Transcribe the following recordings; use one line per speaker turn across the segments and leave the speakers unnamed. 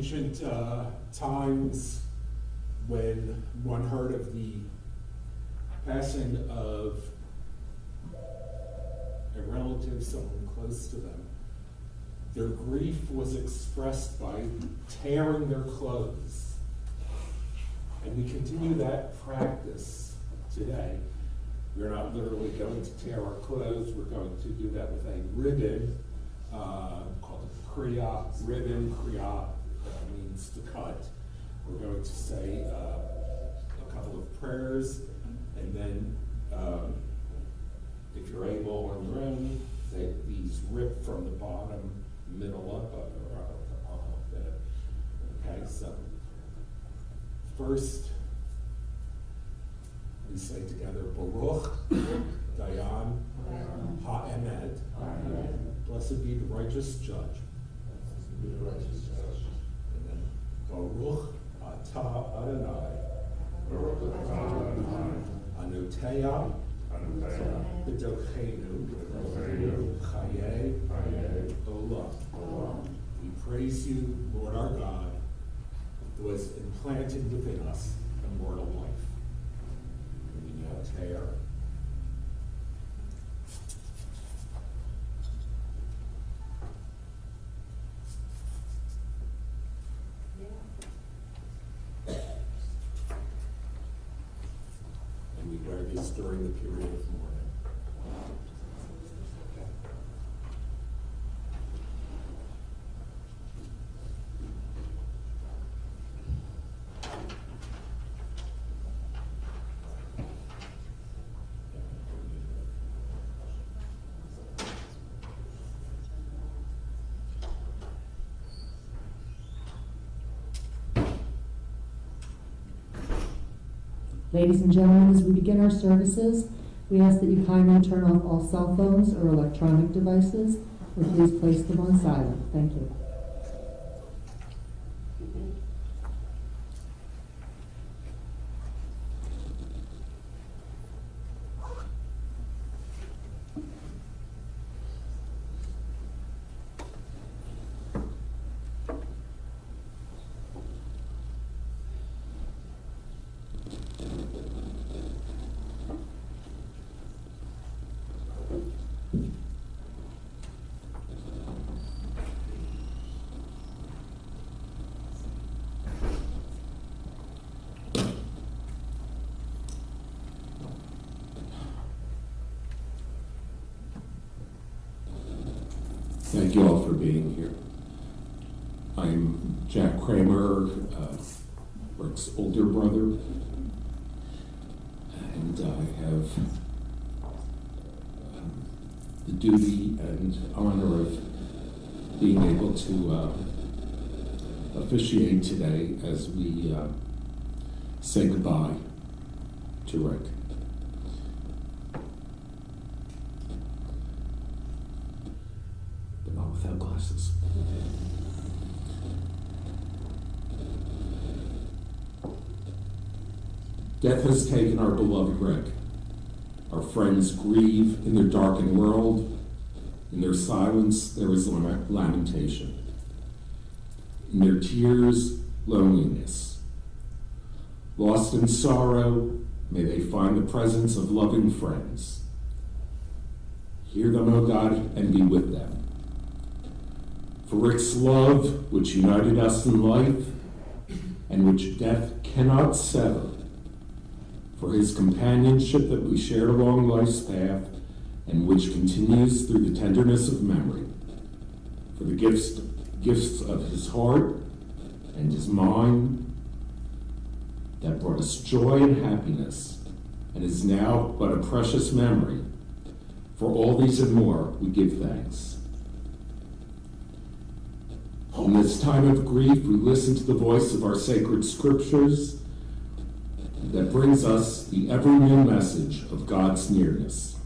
ancient times, when one heard of the passing of a relative, someone close to them, their grief was expressed by tearing their clothes. And we continue that practice today. We're not literally going to tear our clothes. We're going to do that with a ribbon called a kriya. Ribbon, kriya means to cut. We're going to say a couple of prayers, and then if you're able on your own, say these rip from the bottom, middle up, or okay, so first we say together, Baruch, Dayan, Ha'emet, blessed be the righteous judge. And then Baruch Atah Adonai, Anoteya, B'dochenu, Chaye, Olam. We praise you, Lord our God, who has implanted within us immortal life. And we now tear. And we wear this during the period of mourning.
Ladies and gentlemen, as we begin our services, we ask that you kindly turn off all cell phones or electronic devices, or please place them on silent. Thank you.
Thank you all for being here. I'm Jack Kramer, Rick's older brother, and I have the duty and honor of being able to officiate today as we say goodbye to Rick. But not without glasses. Death has taken our beloved Rick. Our friends grieve in their darkened world. In their silence, there is lamentation. In their tears, loneliness. Lost in sorrow, may they find the presence of loving friends. Hear them, O God, and be with them. For Rick's love, which united us in life, and which death cannot sever, for his companionship that we shared along life's path, and which continues through the tenderness of memory, for the gifts of his heart and his mind that brought us joy and happiness, and is now but a precious memory. For all these and more, we give thanks. In this time of grief, we listen to the voice of our sacred scriptures that brings us the ever-new message of God's nearness.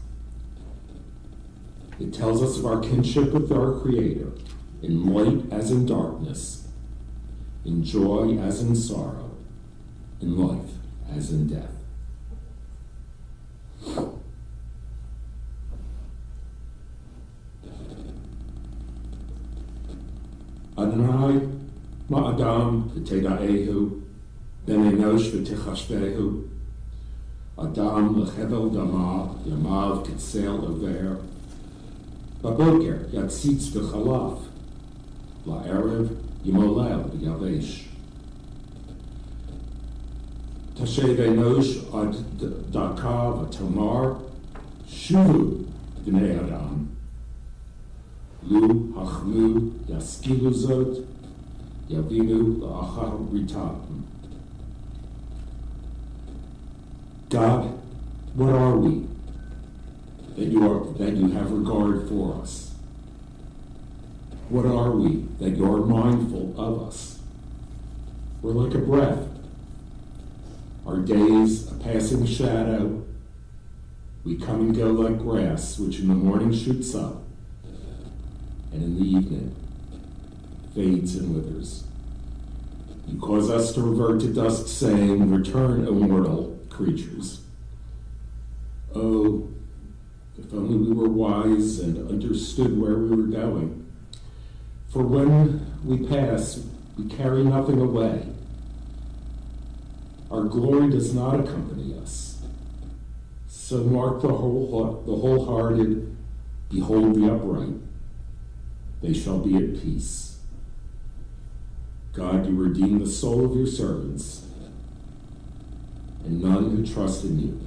It tells us of our kinship with our Creator, in light as in darkness, in joy as in sorrow, in life as in death. Adonai, Ma'adam v'teda'ehu, ben enosh v'tichashvehu, Adam lechevel dama, yamav kitsel aver, Baboker yatzitz v'chalaf, la'erev yimolel v'yavesh. Tashev enosh ad daka v'tomar, shuvu b'nei Adam. Lu hachmu yaskilu zot, yavinu la'achar ritam. God, what are we that you have regard for us? What are we that you are mindful of us? We're like a breath. Our days a passing shadow. We come and go like grass, which in the morning shoots up, and in the evening fades and withers. You cause us to revert to dust, saying, "Return, O mortal creatures." Oh, if only we were wise and understood where we were going. For when we pass, we carry nothing away. Our glory does not accompany us. So mark the wholehearted, behold the upright. They shall be at peace. God, you redeem the soul of your servants, and none who trust in you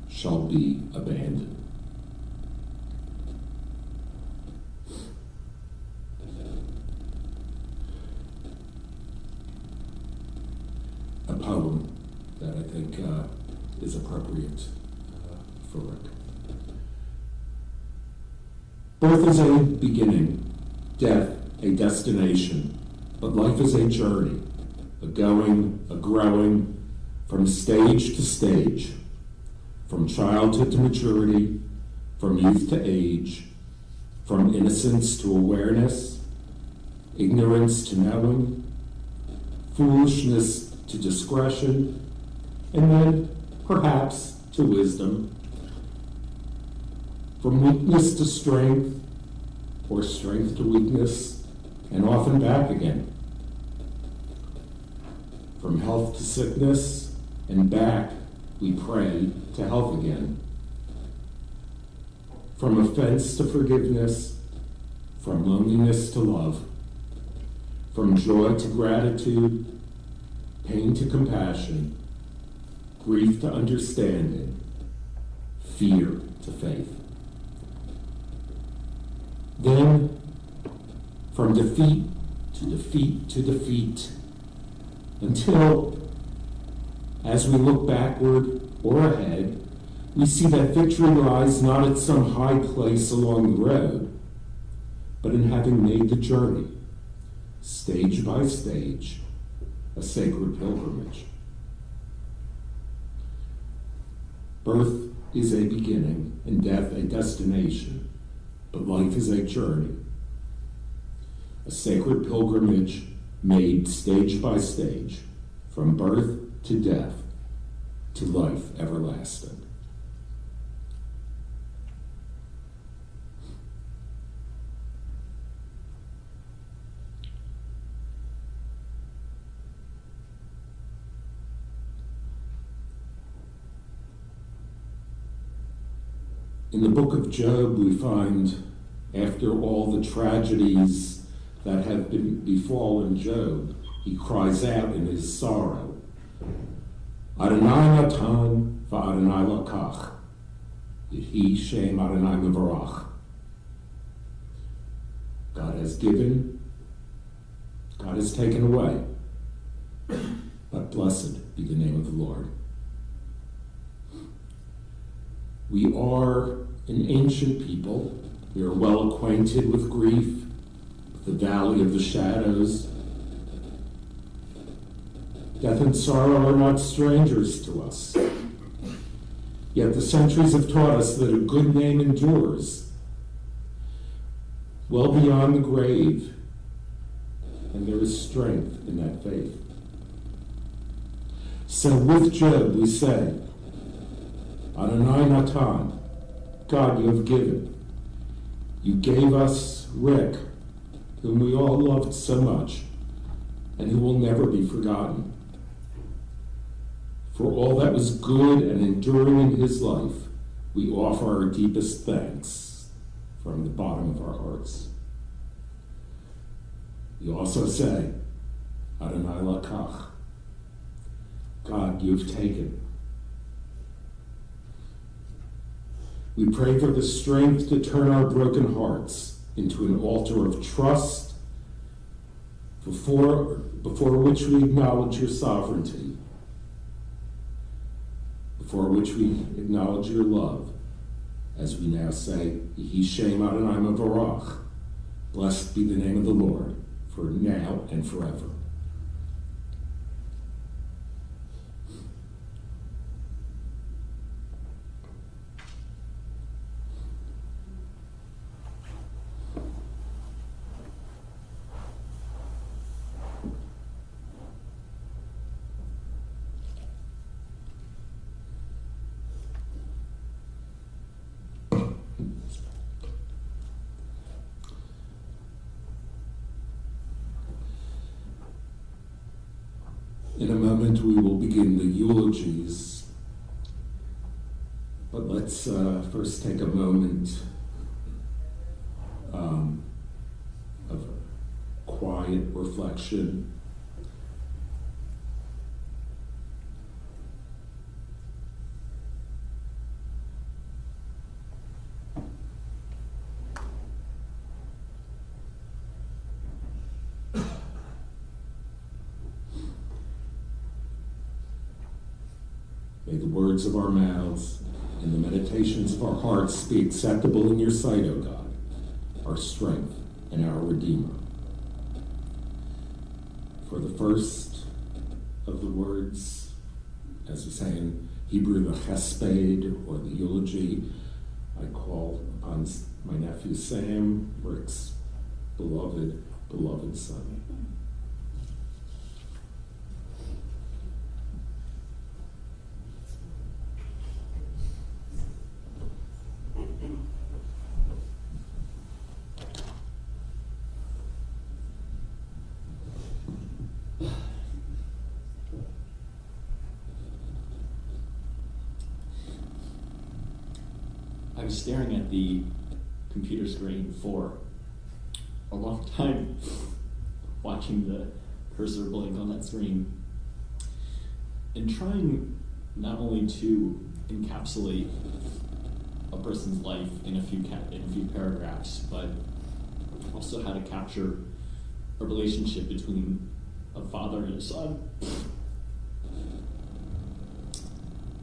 shall be abandoned. A poem that I think is appropriate for Rick. Birth is a beginning, death a destination, but life is a journey, a going, a growing, from stage to stage, from childhood to maturity, from youth to age, from innocence to awareness, ignorance to knowing, foolishness to discretion, and then perhaps to wisdom, from weakness to strength, or strength to weakness, and often back again, from health to sickness, and back, we pray, to health again. From offense to forgiveness, from loneliness to love, from joy to gratitude, pain to compassion, grief to understanding, fear to faith. Then, from defeat to defeat to defeat, until, as we look backward or ahead, we see that victory lies not at some high place along the road, but in having made the journey, stage by stage, a sacred pilgrimage. Birth is a beginning and death a destination, but life is a journey, a sacred pilgrimage made stage by stage, from birth to death, to life everlasting. In the book of Job, we find, after all the tragedies that have befallen Job, he cries out in his sorrow, Adonai natan v'Adonai lakach, Yehi Shem Adonai mevarach. God has given, God has taken away, but blessed be the name of the Lord. We are an ancient people. We are well acquainted with grief, with the valley of the shadows. Death and sorrow are not strangers to us. Yet the centuries have taught us that a good name endures well beyond the grave, and there is strength in that faith. So with Job we say, Adonai natan, God, you have given. You gave us Rick, whom we all loved so much, and who will never be forgotten. For all that was good and enduring in his life, we offer our deepest thanks from the bottom of our hearts. We also say, Adonai lakach, God, you've taken. We pray for the strength to turn our broken hearts into an altar of trust before which we acknowledge your sovereignty, before which we acknowledge your love, as we now say, Yehi Shem Adonai Mevorach, blessed be the name of the Lord, for now and forever. In a moment, we will begin the eulogies, but let's first take a moment of quiet reflection. May the words of our mouths and the meditations of our hearts be acceptable in your sight, O God, our strength and our Redeemer. For the first of the words, as we say in Hebrew, the chesped, or the eulogy, I call upon my nephew Sam, Rick's beloved son.
I was staring at the computer screen for a long time, watching the cursor blink on that screen, and trying not only to encapsulate a person's life in a few paragraphs, but also how to capture a relationship between a father and a son.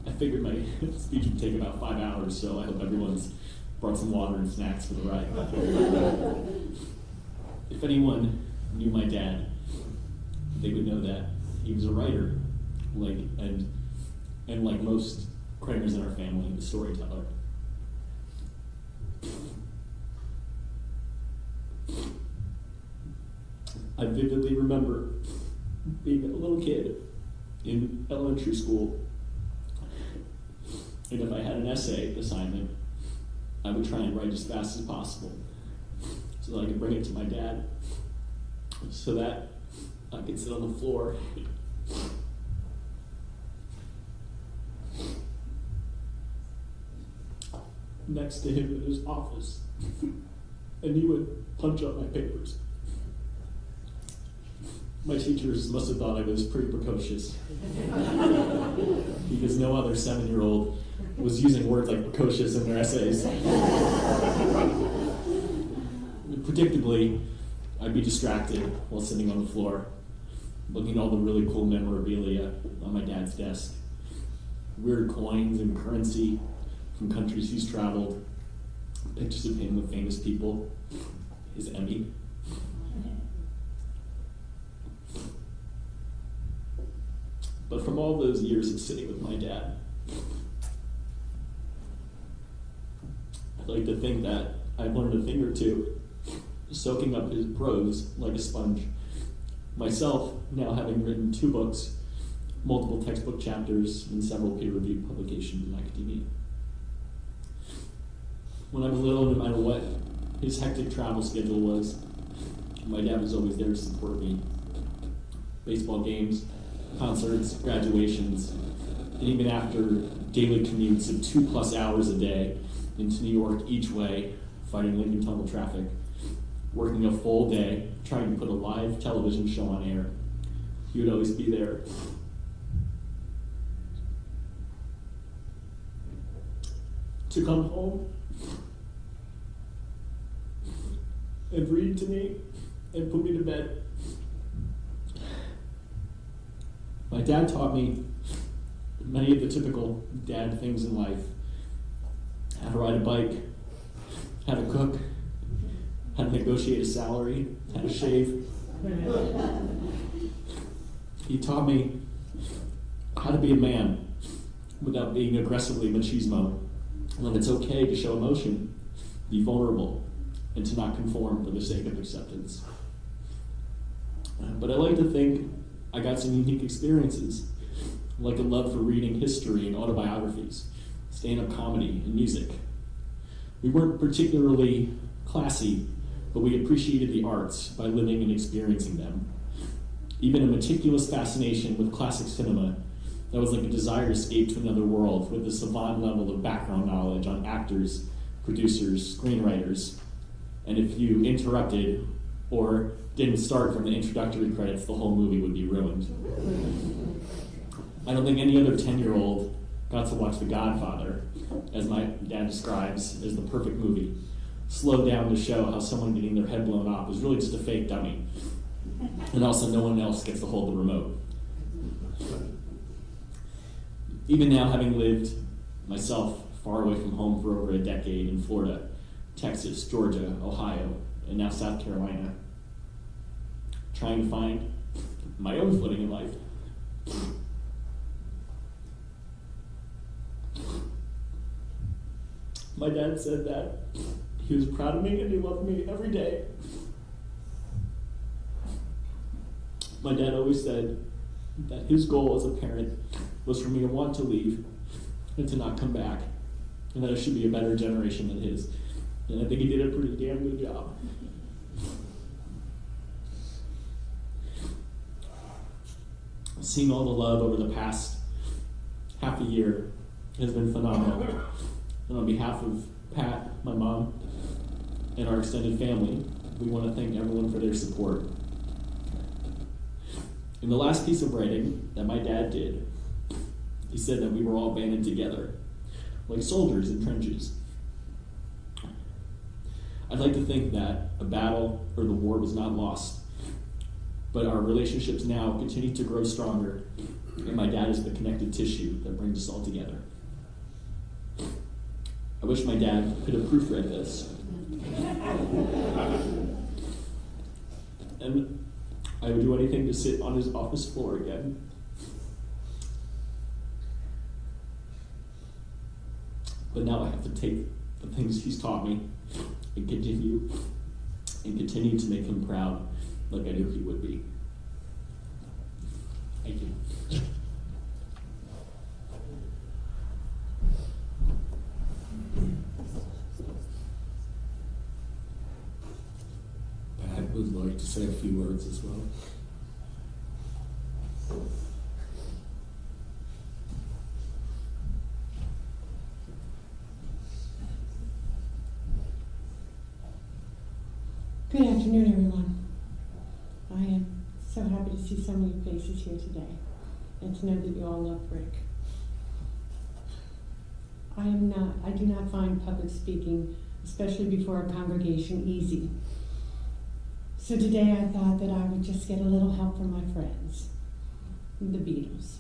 I figured my speech would take about 5 hours, so I hope everyone's brought some water and snacks for the ride. If anyone knew my dad, they would know that he was a writer, and like most Kramers in our family, a storyteller. I vividly remember being a little kid in elementary school, and if I had an essay assignment, I would try and write as fast as possible so that I could bring it to my dad, so that I could sit on the floor next to him in his office, and he would punch up my papers. My teachers must have thought I was pretty precocious, because no other 7-year-old was using words like precocious in their essays. Predictably, I'd be distracted while sitting on the floor, looking at all the really cool memorabilia on my dad's desk. Weird coins and currency from countries he's traveled, pictures of him with famous people, his Emmy. But from all those years of sitting with my dad, I'd like to think that I've learned a thing or two, soaking up his prose like a sponge. Myself, now having written 2 books, multiple textbook chapters, and several peer-reviewed publications in academia. When I was little, no matter what his hectic travel schedule was, my dad was always there to support me. baseball games, concerts, graduations, and even after daily commutes of 2+ hours a day into New York each way, fighting Lincoln Tunnel traffic, working a full day, trying to put a live television show on air. He would always be there. To come home and read to me and put me to bed. My dad taught me many of the typical dad things in life. How to ride a bike, how to cook, how to negotiate a salary, how to shave. He taught me how to be a man without being aggressively machismo, and that it's okay to show emotion, be vulnerable, and to not conform for the sake of acceptance. But I like to think I got some unique experiences, like a love for reading history and autobiographies, stand-up comedy, and music. We weren't particularly classy, but we appreciated the arts by living and experiencing them. Even a meticulous fascination with classic cinema that was like a desire to escape to another world with a savant level of background knowledge on actors, producers, screenwriters, and if you interrupted or didn't start from the introductory credits, the whole movie would be ruined. I don't think any other 10-year-old got to watch The Godfather, as my dad describes, as the perfect movie. Slowed down to show how someone getting their head blown off was really just a fake dummy. And also no one else gets to hold the remote. Even now, having lived myself far away from home for over a decade in Florida, Texas, Georgia, Ohio, and now South Carolina, trying to find my own footing in life. My dad said that he was proud of me and he loved me every day. My dad always said that his goal as a parent was for me to want to leave and to not come back, and that it should be a better generation than his. And I think he did a pretty damn good job. Seeing all the love over the past half a year has been phenomenal. And on behalf of Pat, my mom, and our extended family, we want to thank everyone for their support. In the last piece of writing that my dad did, he said that we were all banded together, like soldiers in trenches. I'd like to think that a battle or the war was not lost, but our relationships now continue to grow stronger, and my dad is the connective tissue that brings us all together. I wish my dad could have proofread this. And I would do anything to sit on his office floor again. But now I have to take the things he's taught me and continue to make him proud like I knew he would be. Thank you.
Pat would like to say a few words as well.
Good afternoon, everyone. I am so happy to see so many faces here today and to know that you all love Rick. I do not find public speaking, especially before a congregation, easy. So today I thought that I would just get a little help from my friends, the Beatles.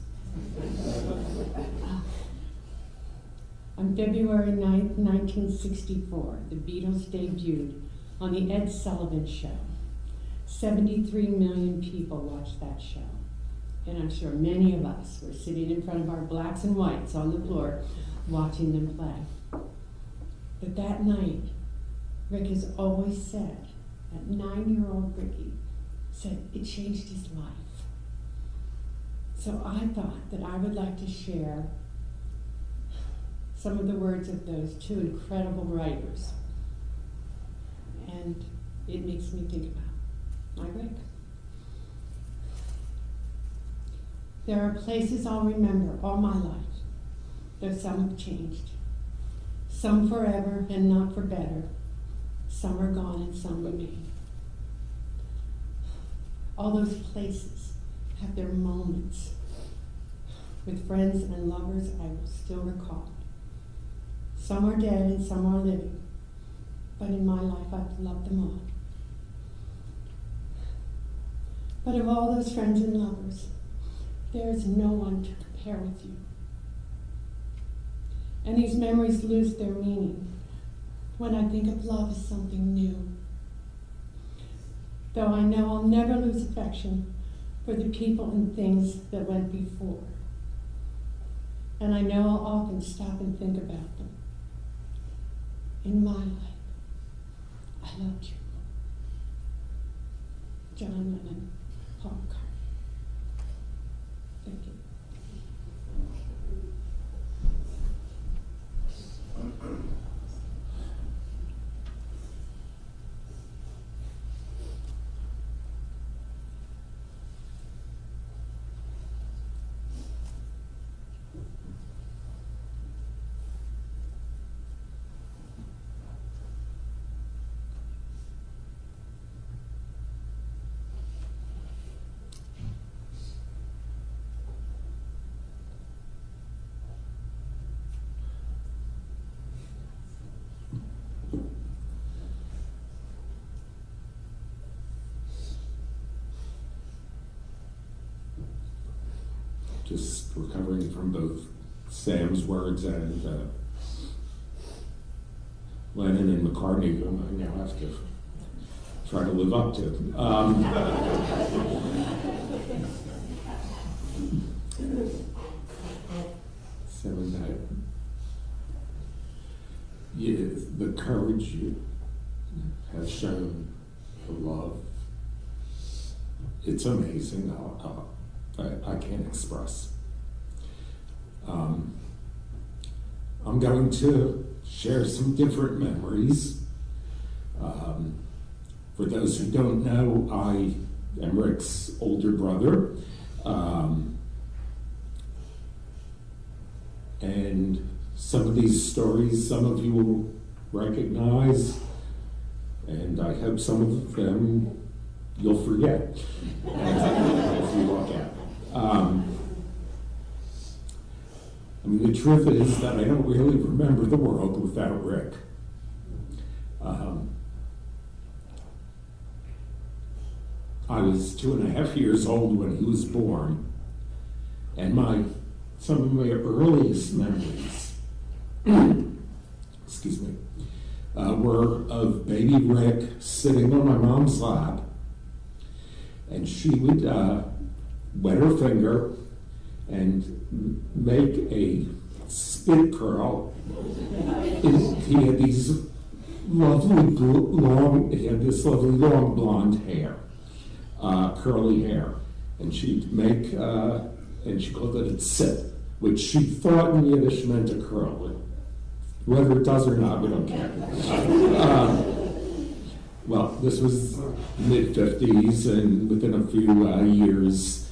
On February 9th, 1964, the Beatles debuted on the Ed Sullivan Show. 73 million people watched that show. And I'm sure many of us were sitting in front of our blacks and whites on the floor watching them play. But that night, Rick has always said, that 9-year-old Ricky said it changed his life. So I thought that I would like to share some of the words of those two incredible writers. And it makes me think about my Rick. There are places I'll remember all my life, though some have changed. Some forever and not for better. Some are gone and some remain. All those places have their moments. With friends and lovers I will still recall. Some are dead and some are living, but in my life I've loved them all. But of all those friends and lovers, there is no one to compare with you. And these memories lose their meaning when I think of love as something new. Though I know I'll never lose affection for the people and things that went before. And I know I'll often stop and think about them. In my life, I loved you. John Lennon, Paul McCartney. Thank you.
Just recovering from both Sam's words and Lennon and McCartney, whom I now have to try to live up to. So that the courage you have shown, the love, it's amazing. I can't express. I'm going to share some different memories. For those who don't know, I am Rick's older brother. And some of these stories, some of you will recognize, and I hope some of them you'll forget as you walk out. I mean, the truth is that I don't really remember the world without Rick. I was 2.5 years old when he was born, and some of my earliest memories, excuse me, were of baby Rick sitting on my mom's lap, and she would wet her finger and make a spit curl. He had this lovely long blonde hair, curly hair, and she'd make, and she called it a sit, which she thought in Yiddish meant a curl. Whether it does or not, we don't care. Well, this was mid-50s, and within a few years,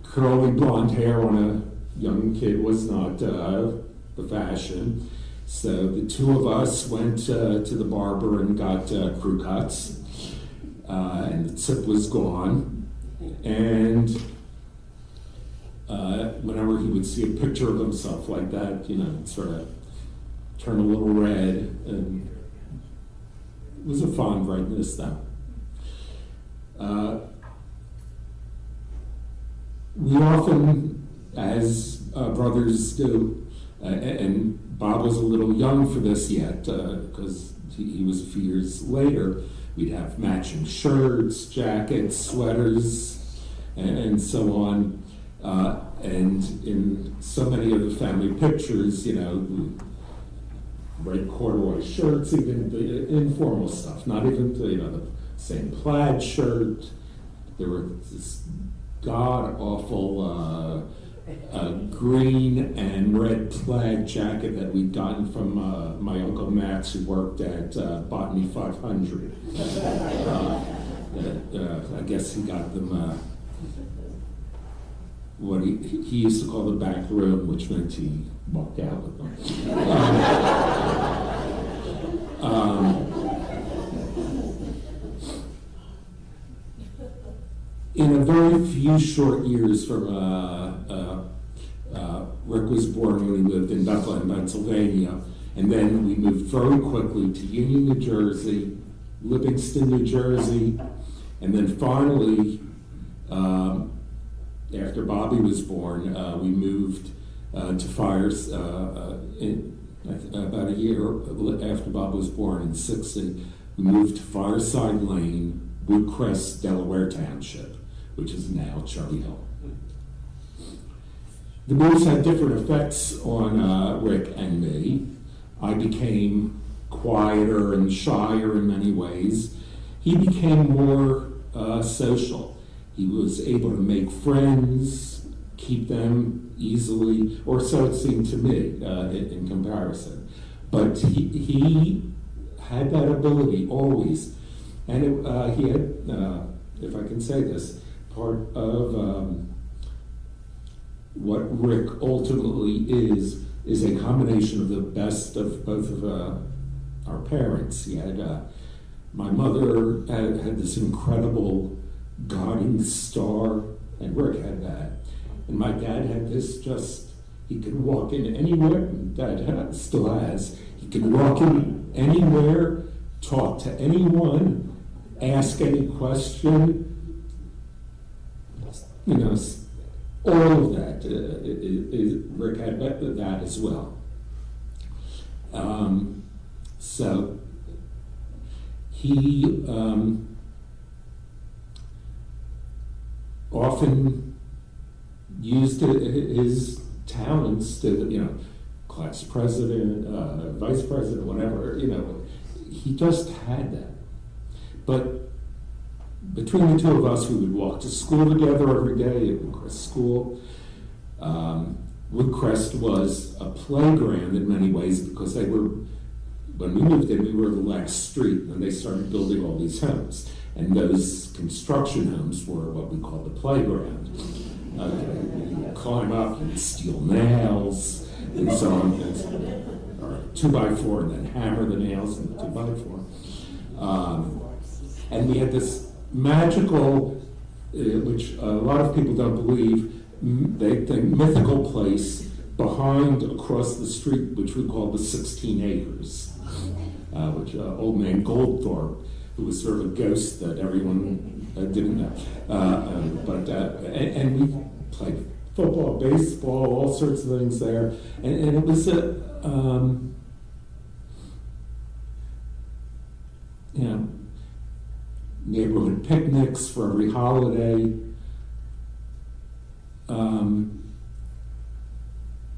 curly blonde hair on a young kid was not the fashion. So the two of us went to the barber and got crew cuts, and the tip was gone. And whenever he would see a picture of himself like that, it'd sort of turn a little red, and it was a fond brightness then. We often, as brothers do, and Bob was a little young for this yet, because he was a few years later, we'd have matching shirts, jackets, sweaters, and so on. And in so many of the family pictures, red corduroy shirts, even the informal stuff, not even the same plaid shirt. There were this god-awful green and red plaid jacket that we'd gotten from my Uncle Max, who worked at Botany 500. I guess he got them what he used to call the back room, which meant he walked out with them. In a very few short years from Rick was born when he lived in Bethlehem, Pennsylvania, and then we moved very quickly to Union, New Jersey, Livingston, New Jersey, and then finally, after Bobby was born, we moved to Fires about a year after Bob was born in '60. We moved to Fireside Lane, Woodcrest, Delaware Township, which is now Cherry Hill. The moves had different effects on Rick and me. I became quieter and shyer in many ways. He became more social. He was able to make friends, keep them easily, or so it seemed to me in comparison. But he had that ability always. And he had, if I can say this, part of what Rick ultimately is a combination of the best of both of our parents. He had, my mother had this incredible guiding star, and Rick had that. And my dad had this he could walk in anywhere, and Dad still has, he could walk in anywhere, talk to anyone, ask any question, all of that. Rick had that as well. So he often used his talents to, class president, vice president, whatever, he just had that. But between the two of us, we would walk to school together every day at Woodcrest School. Woodcrest was a playground in many ways because when we moved in, we were the last street, and they started building all these homes. And those construction homes were what we call the playground. You climb up and steal nails and so on, or 2x4, and then hammer the nails in the 2x4. And we had this magical, which a lot of people don't believe, they think mythical place across the street, which we call the 16 Acres, which old man Goldthorpe, who was sort of a ghost that everyone didn't know. And we played football, baseball, all sorts of things there. And it was neighborhood picnics for every holiday.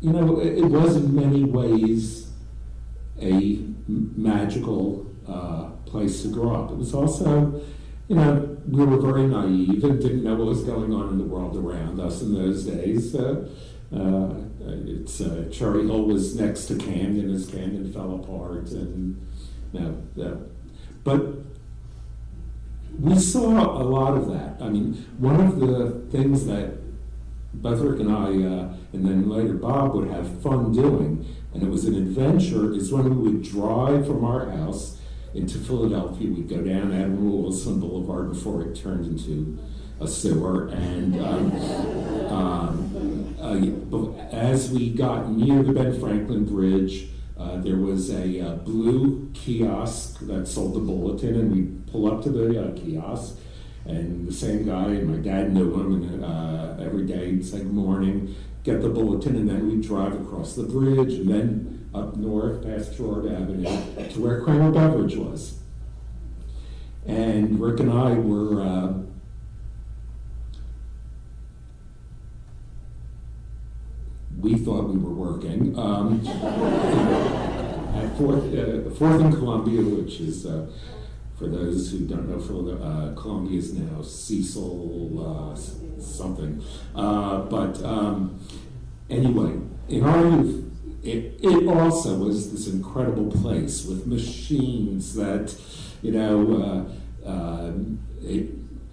It was in many ways a magical place to grow up. It was also, we were very naive and didn't know what was going on in the world around us in those days. Cherry Hill was next to Camden as Camden fell apart, and but we saw a lot of that. I mean, one of the things that both Rick and I, and then later Bob, would have fun doing, and it was an adventure, is when we would drive from our house into Philadelphia. We'd go down Admiral Wilson Boulevard before it turned into a sewer, and as we got near the Ben Franklin Bridge, there was a blue kiosk that sold the bulletin, and we'd pull up to the kiosk, and the same guy, and my dad knew him, and every day he'd say good morning, get the bulletin, and then we'd drive across the bridge, and then up north past Short Avenue to where Kramer Beverage was. And Rick and I were we thought we were working at Fourth and Columbia, which is, for those who don't know, Columbia is now Cecil something. But anyway, in our youth, it also was this incredible place with machines that, it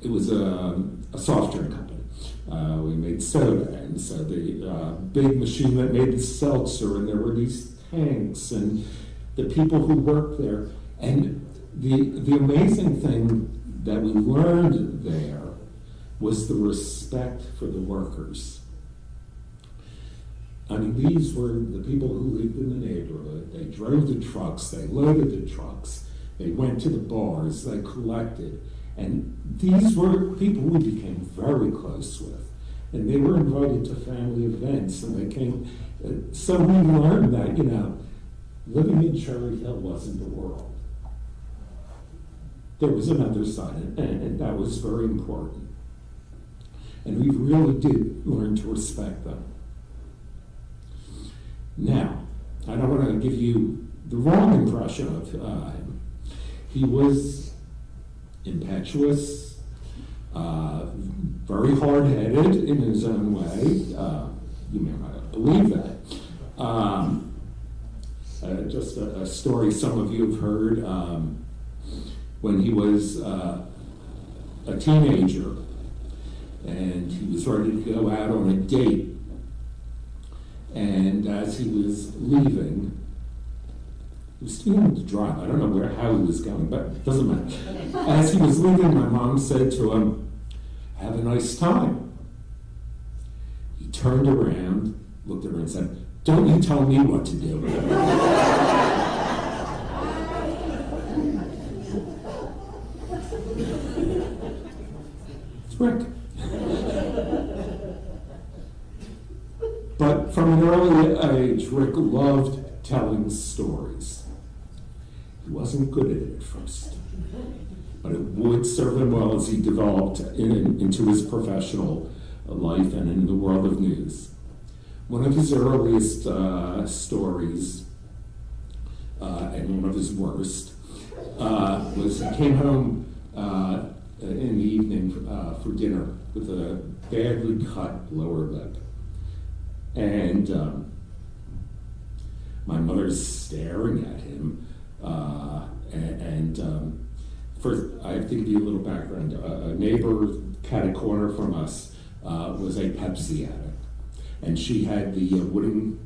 was a soft drink company. We made soda, and so the big machine that made the seltzer, and there were these tanks, and the people who worked there. And the amazing thing that we learned there was the respect for the workers. I mean, these were the people who lived in the neighborhood. They drove the trucks, they loaded the trucks, they went to the bars, they collected. And these were people we became very close with. And they were invited to family events, and they came. So we learned that, living in Cherry Hill wasn't the world. There was another side, and that was very important. And we really did learn to respect them. Now, I don't want to give you the wrong impression of him. He was impetuous, very hard-headed in his own way. You may not believe that. Just a story some of you have heard. When he was a teenager, and he was ready to go out on a date. And as he was leaving, he was still able to drive. I don't know how he was going, but it doesn't matter. As he was leaving, my mom said to him, "Have a nice time." He turned around, looked at her and said, "Don't you tell me what to do." It's Rick. But from an early age, Rick loved telling stories. He wasn't good at it at first, but it would serve him well as he developed into his professional life and in the world of news. One of his earliest stories, and one of his worst, was he came home in the evening for dinner with a badly cut lower lip. And my mother's staring at him. First, I have to give you a little background. A neighbor cat a corner from us was a Pepsi addict. And she had the wooden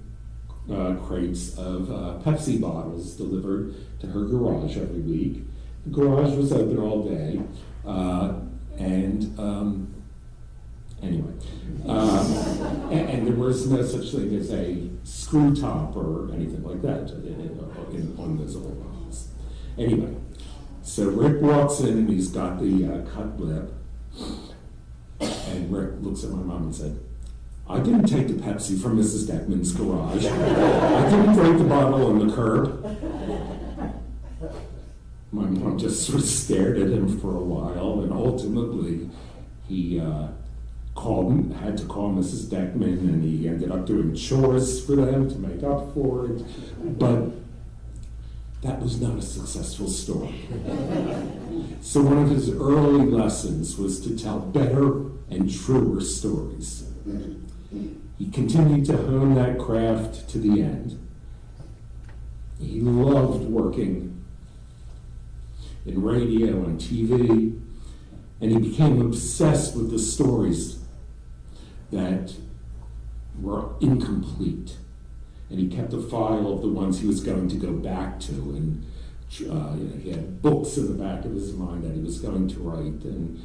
crates of Pepsi bottles delivered to her garage every week. The garage was open all day. Anyway, and there was no such thing as a screw top or anything like that on those old bottles. Anyway, so Rick walks in and he's got the cut lip, and Rick looks at my mom and said, "I didn't take the Pepsi from Mrs. Deckman's garage. I didn't break the bottle on the curb." My mom just sort of stared at him for a while, and ultimately he had to call Mrs. Deckman, and he ended up doing chores for them to make up for it. But that was not a successful story. So one of his early lessons was to tell better and truer stories. He continued to hone that craft to the end. He loved working in radio and TV, and he became obsessed with the stories that were incomplete. And he kept a file of the ones he was going to go back to, and he had books in the back of his mind that he was going to write, and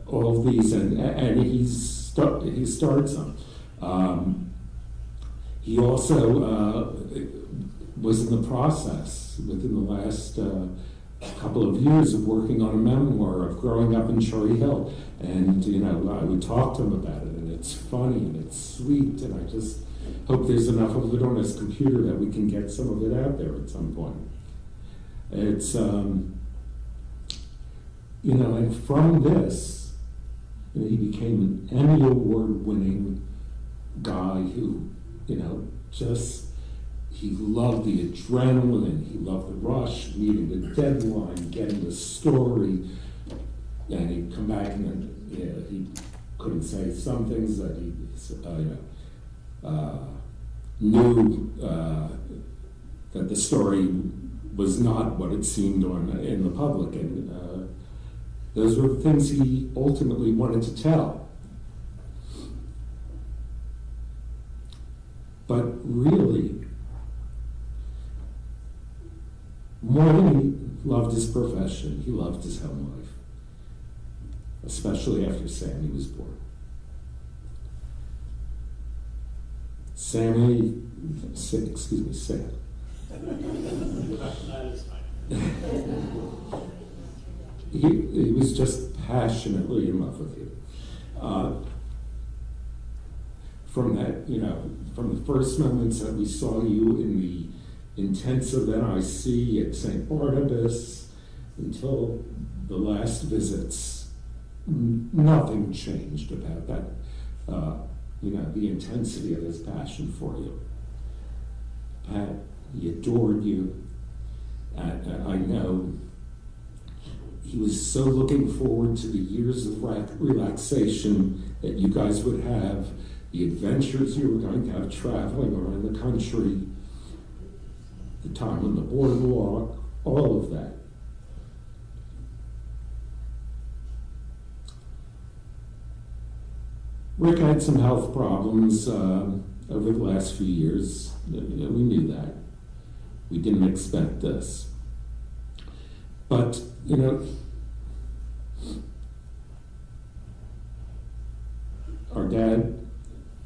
all of these, and he started some. He also was in the process within the last couple of years of working on a memoir of growing up in Cherry Hill, and I would talk to him about it, and it's funny and it's sweet, and I just hope there's enough of it on his computer that we can get some of it out there at some point. It's and from this, he became an Emmy Award-winning guy who, he loved the adrenaline, he loved the rush, meeting the deadline, getting the story, and he'd come back and he couldn't say some things that he knew that the story was not what it seemed in the public, and those were the things he ultimately wanted to tell. But really, more than he loved his profession, he loved his home life, especially after Sammy was born. Sam.
That is fine.
He was just passionately in love with you. From that, from the first moments that we saw you in the intensive NIC at St. Barnabas until the last visits, nothing changed about that. The intensity of his passion for you. Pat, he adored you. I know he was so looking forward to the years of relaxation that you guys would have, the adventures you were going to have traveling around the country, the time on the boardwalk, all of that. Rick had some health problems over the last few years. We knew that. We didn't expect this. But, our dad,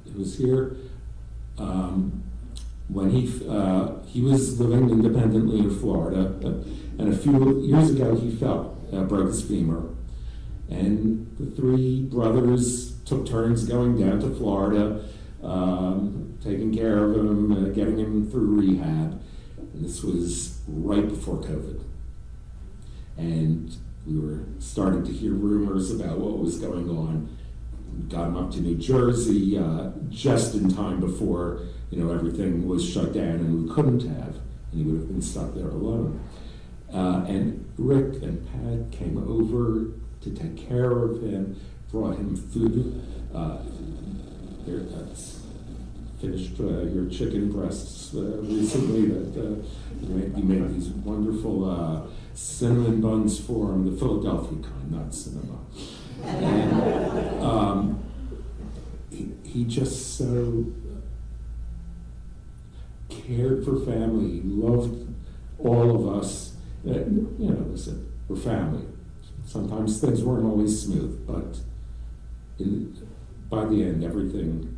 who was here, when he was living independently in Florida, and a few years ago he fell, broke his femur. And the three brothers took turns going down to Florida, taking care of him, getting him through rehab. And this was right before COVID. And we were starting to hear rumors about what was going on. We got him up to New Jersey just in time before everything was shut down and we couldn't have, and he would have been stuck there alone. And Rick and Pat came over to take care of him, brought him food. Here, that's finished your chicken breasts recently that you made these wonderful cinnamon buns for him, the Philadelphia kind, not cinema. And he just so cared for family. He loved all of us. Listen, we're family. Sometimes things weren't always smooth, but by the end, everything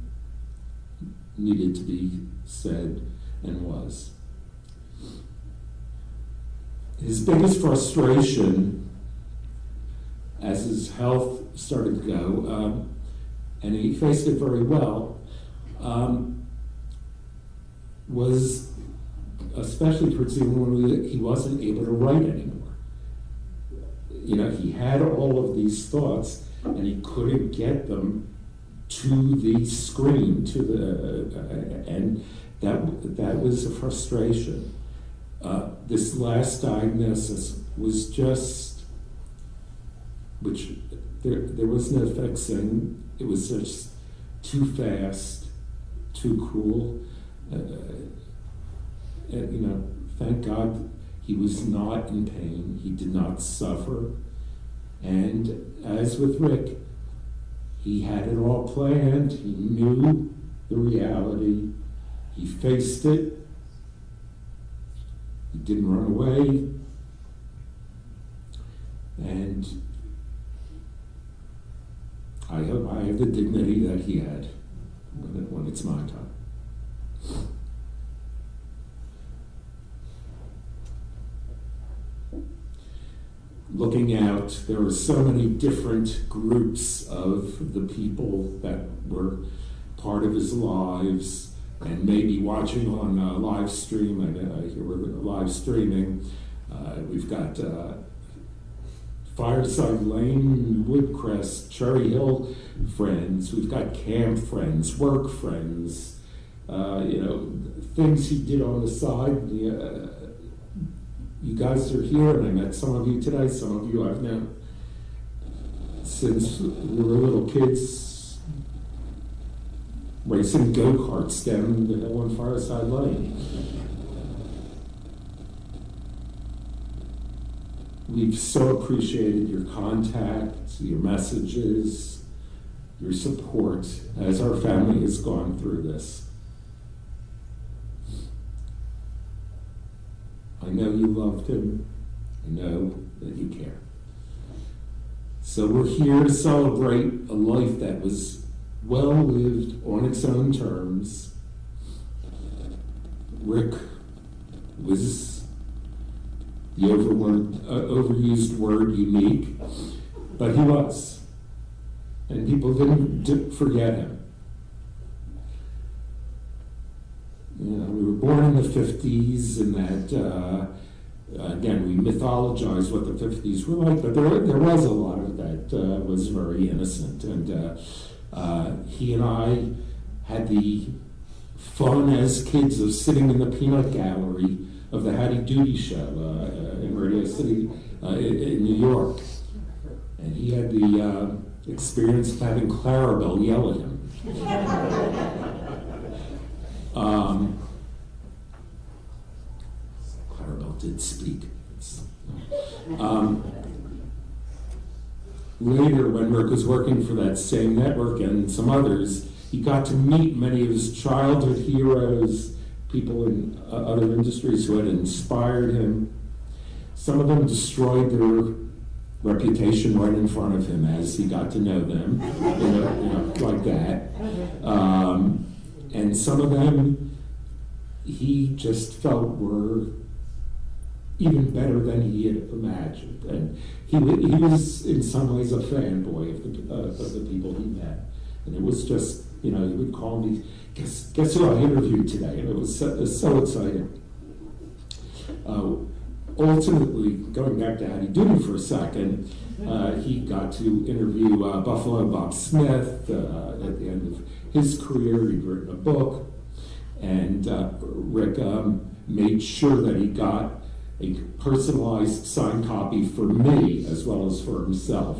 needed to be said and was. His biggest frustration as his health started to go, and he faced it very well, was especially towards the end when he wasn't able to write anymore. He had all of these thoughts, and he couldn't get them to the screen, and that was a frustration. This last diagnosis was just, which there was no fixing. It was just too fast, too cruel. Thank God he was not in pain. He did not suffer. And as with Rick, he had it all planned. He knew the reality. He faced it. He didn't run away. And I hope I have the dignity that he had when it's my time. Looking out, there were so many different groups of the people that were part of his lives, and maybe watching on live stream. I hear we're live streaming. We've got Fireside Lane, Woodcrest, Cherry Hill friends. We've got camp friends, work friends. Things he did on the side. You guys are here, and I met some of you today. Some of you I've known since we were little kids, racing go-karts down the hill on Fireside Lane. We've so appreciated your contact, your messages, your support as our family has gone through this. know you loved him. I know that you care. So we're here to celebrate a life that was well lived on its own terms. Rick was the overused word unique, but he was. And people didn't forget him. You know, we were born in the 50s, and that, again, we mythologize what the 50s were like, but there was a lot of that was very innocent. And he and I had the fun as kids of sitting in the peanut gallery of the Hattie Doody show in Radio City in New York. And he had the experience of having Clarabelle yell at him. Clarabelle did speak. Later, when Rick was working for that same network and some others, he got to meet many of his childhood heroes, people in other industries who had inspired him. Some of them destroyed their reputation right in front of him as he got to know them, like that. And some of them he just felt were even better than he had imagined. And he was in some ways a fanboy of the people he met. And it was just, he would call me, guess who I interviewed today? And it was so exciting. Ultimately, going back to Hattie Doody for a second, he got to interview Buffalo Bob Smith at the end of his career. He'd written a book, and Rick made sure that he got a personalized signed copy for me as well as for himself,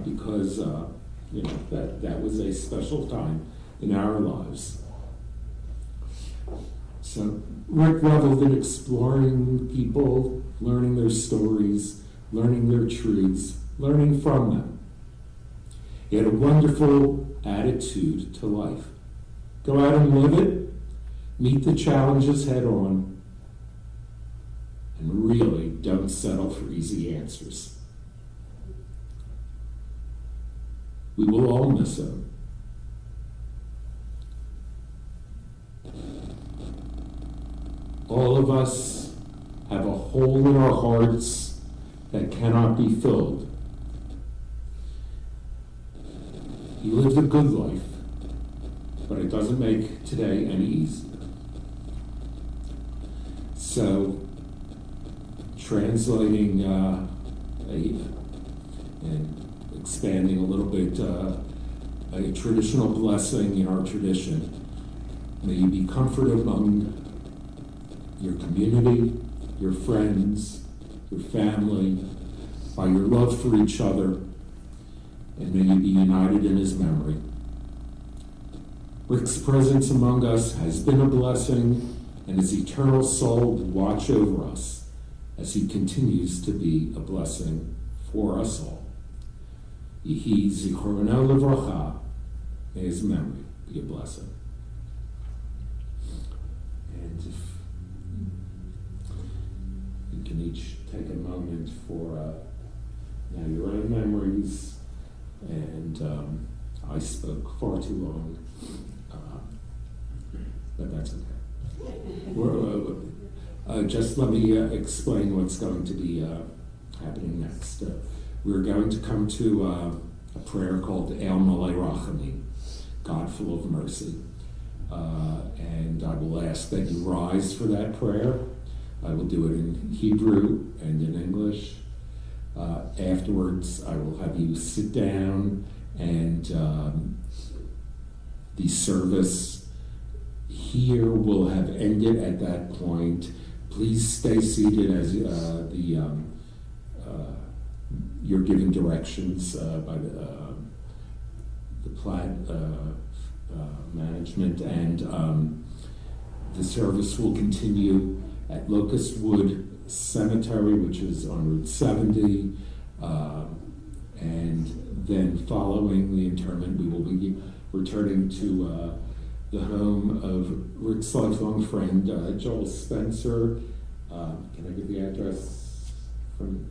because that was a special time in our lives. So Rick reveled in exploring people, learning their stories, learning their truths, learning from them. He had a wonderful attitude to life. Go out and live it, meet the challenges head on, and really don't settle for easy answers. We will all miss him. All of us have a hole in our hearts that cannot be filled. He lived a good life, but it doesn't make today any easier. So, translating and expanding a little bit a traditional blessing in our tradition, may you be comforted among your community, your friends, your family, by your love for each other, and may you be united in his memory. Rick's presence among us has been a blessing, and his eternal soul will watch over us as he continues to be a blessing for us all. Yehi zichrono levracha, may his memory be a blessing. And if you can each take a moment for now your own memories, and I spoke far too long, but that's okay. Just let me explain what's going to be happening next. We're going to come to a prayer called El Malei Rachamim, God full of mercy. And I will ask that you rise for that prayer. I will do it in Hebrew and in English. Afterwards, I will have you sit down, and the service here will have ended at that point. Please stay seated as you're given directions by the plant management, and the service will continue at Locust Wood Cemetery, which is on Route 70, and then following the interment, we will be returning to the home of Rick's lifelong friend, Joel Spencer, Can I give the address from?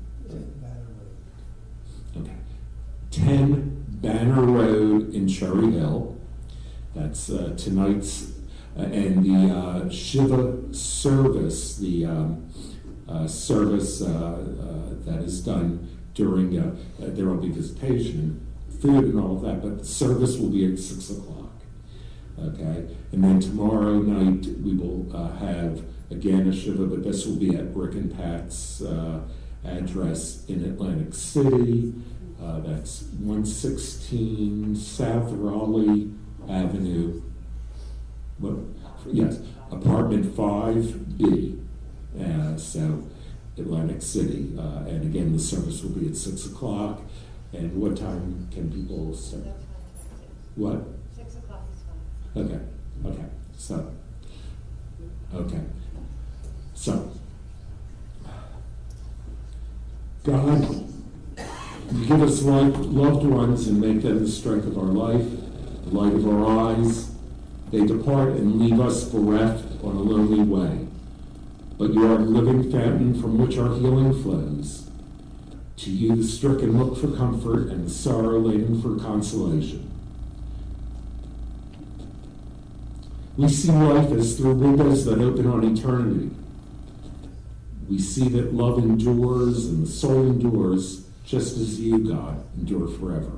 Okay. 10 Banner Road in Cherry Hill. That's tonight's, and the Shiva service, the service that is done during, there will be visitation and food and all of that, but the service will be at 6 o'clock. Okay? And then tomorrow night we will have, again, a Shiva, but this will be at Rick and Pat's address in Atlantic City. That's 116 South Raleigh Avenue. Well, yes, apartment 5B. So Atlantic City. And again, the service will be at 6 o'clock. And what time can people start? What?
6 o'clock is fine.
Okay. So, God, you give us loved ones and make them the strength of our life, the light of our eyes. They depart and leave us bereft on a lonely way. But you are the living fountain from which our healing flows. To you the stricken look for comfort and the sorrow-laden for consolation. We see life as through windows that open on eternity. We see that love endures and the soul endures, just as you, God, endure forever.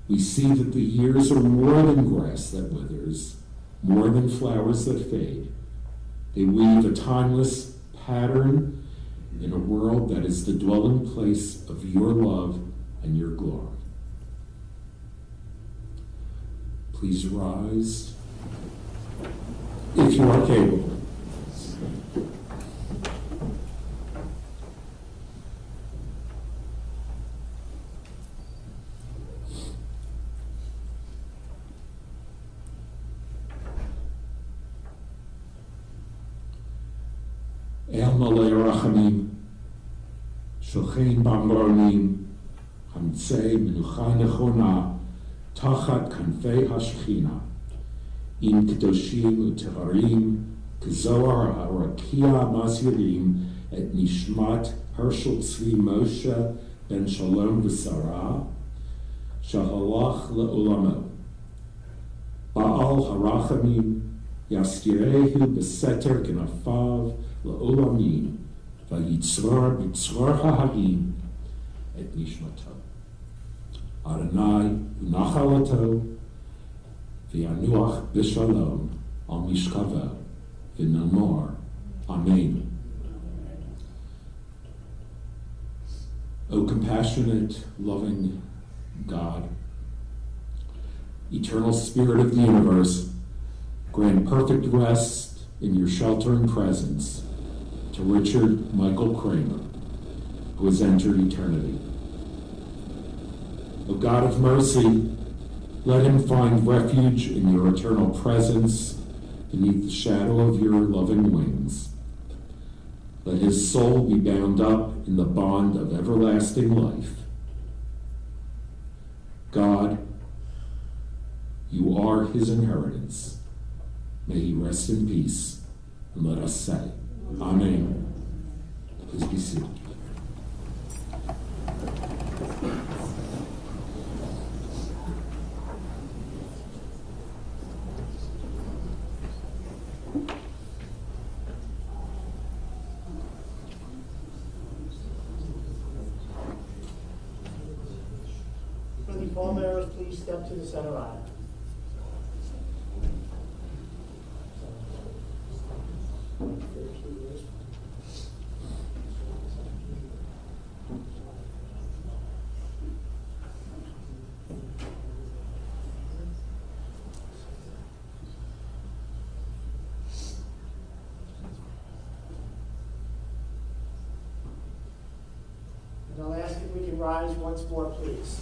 We see that the years are more than grass that withers, more than flowers that fade. They weave a timeless pattern in a world that is the dwelling place of your love and your glory. Please rise, if you are capable. El Malay Rachamim, Shulchin Bambarnim, Hamtzei Menucha Nechona, Tachat Kanfei HaShechina, Im Kedoshim Uteharim, Kezohar HaRakia Mazyirim, Et Nishmat Hershel Tzvi Moshe Ben Shalom V'Sarah, Shahalach Le'olamo, Baal HaRachamim, Yaskirehu Beseter K'nafav, La'olamim, Vayitzror b'tzror ha'harim, et nishmato. Adonai u'nachalato, v'yanuach b'shalom, al mishkavo, v'namor. Amen. O compassionate, loving God, eternal Spirit of the universe, grant perfect rest in your sheltering presence to Richard Michael Kramer, who has entered eternity. O God of mercy, let him find refuge in your eternal presence beneath the shadow of your loving wings. Let his soul be bound up in the bond of everlasting life. God, you are his inheritance. May he rest in peace, and let us say, Amen. Please be seated.
Will the pallbearers please step to the center aisle? And I'll ask if we can rise once more, please.